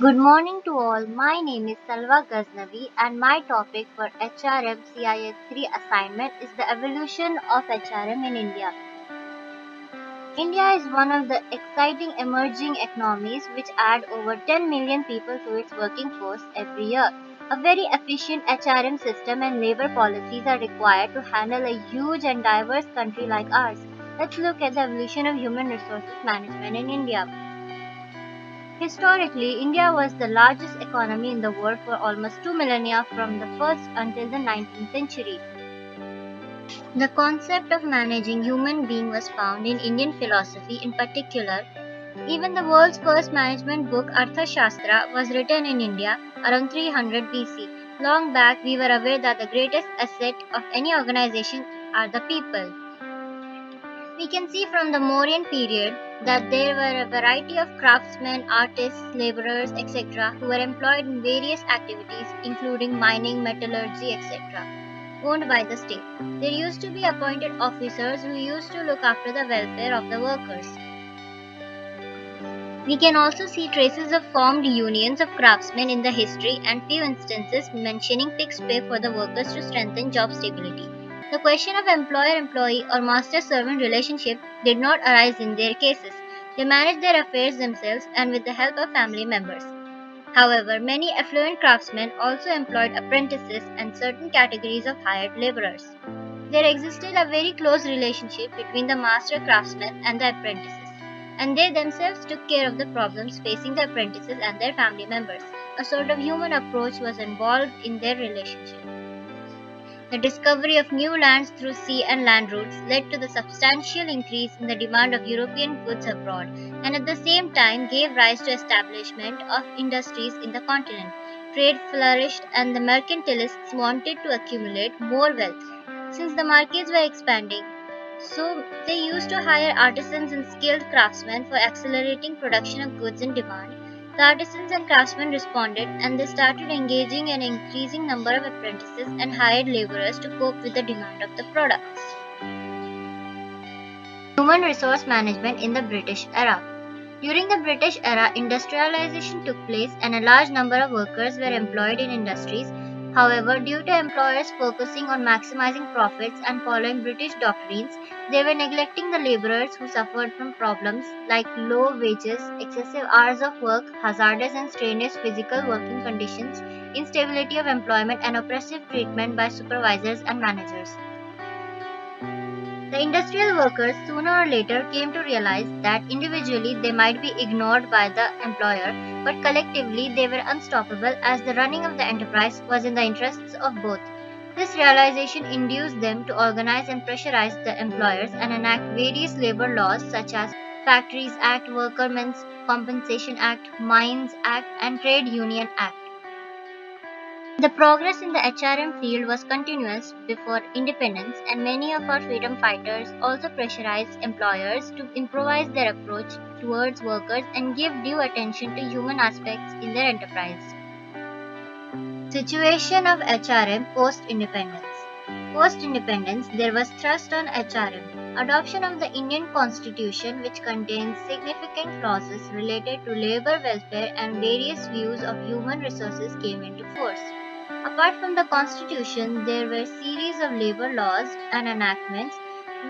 Good morning to all. My name is Salwa Ghaznavi and my topic for HRM CIS 3 assignment is the evolution of HRM in India. India is one of the exciting emerging economies which add over 10 million people to its working force every year. A very efficient HRM system and labor policies are required to handle a huge and diverse country like ours. Let's look at the evolution of human resources management in India. Historically, India was the largest economy in the world for almost 2 millennia from the 1st until the 19th century. The concept of managing human being was found in Indian philosophy in particular. Even the world's first management book, Arthashastra, was written in India around 300 BC. Long back, we were aware that the greatest asset of any organization are the people. We can see from the Mauryan period that there were a variety of craftsmen, artists, laborers, etc., who were employed in various activities, including mining, metallurgy, etc., owned by the state. There used to be appointed officers who used to look after the welfare of the workers. We can also see traces of formed unions of craftsmen in the history and few instances mentioning fixed pay for the workers to strengthen job stability. The question of employer-employee or master-servant relationship did not arise in their cases. They managed their affairs themselves and with the help of family members. However, many affluent craftsmen also employed apprentices and certain categories of hired laborers. There existed a very close relationship between the master craftsmen and the apprentices, and they themselves took care of the problems facing the apprentices and their family members. A sort of human approach was involved in their relationship. The discovery of new lands through sea and land routes led to the substantial increase in the demand of European goods abroad, and at the same time gave rise to establishment of industries in the continent. Trade flourished and the mercantilists wanted to accumulate more wealth. Since the markets were expanding, so they used to hire artisans and skilled craftsmen for accelerating production of goods in demand. The artisans and craftsmen responded and they started engaging an increasing number of apprentices and hired laborers to cope with the demand of the products. Human resource management in the British era. During the British era, industrialization took place and a large number of workers were employed in industries. However, due to employers focusing on maximizing profits and following British doctrines, they were neglecting the laborers who suffered from problems like low wages, excessive hours of work, hazardous and strenuous physical working conditions, instability of employment, and oppressive treatment by supervisors and managers. The industrial workers sooner or later came to realize that individually they might be ignored by the employer, but collectively they were unstoppable as the running of the enterprise was in the interests of both. This realization induced them to organize and pressurize the employers and enact various labor laws such as Factories Act, Workmen's Compensation Act, Mines Act, and Trade Union Act. The progress in the HRM field was continuous before independence, and many of our freedom fighters also pressurized employers to improvise their approach towards workers and give due attention to human aspects in their enterprise. Situation of HRM post-independence. Post-independence, there was thrust on HRM. Adoption of the Indian Constitution, which contains significant clauses related to labor welfare and various views of human resources came into force. Apart from the constitution, there were series of labor laws and enactments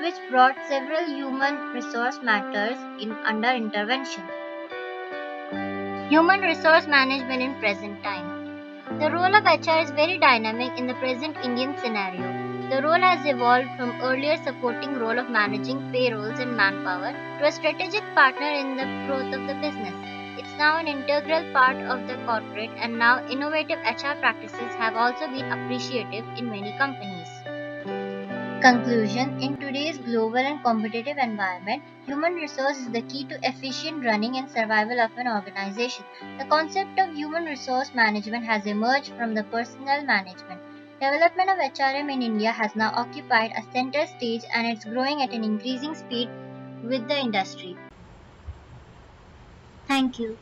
which brought several human resource matters under intervention. Human resource management in present time. The role of HR is very dynamic in the present Indian scenario. The role has evolved from earlier supporting role of managing payrolls and manpower to a strategic partner in the growth of the business. It's now an integral part of the corporate, and now innovative HR practices have also been appreciated in many companies. Conclusion. In today's global and competitive environment, human resource is the key to efficient running and survival of an organization. The concept of human resource management has emerged from the personnel management. Development of HRM in India has now occupied a center stage and it's growing at an increasing speed with the industry. Thank you.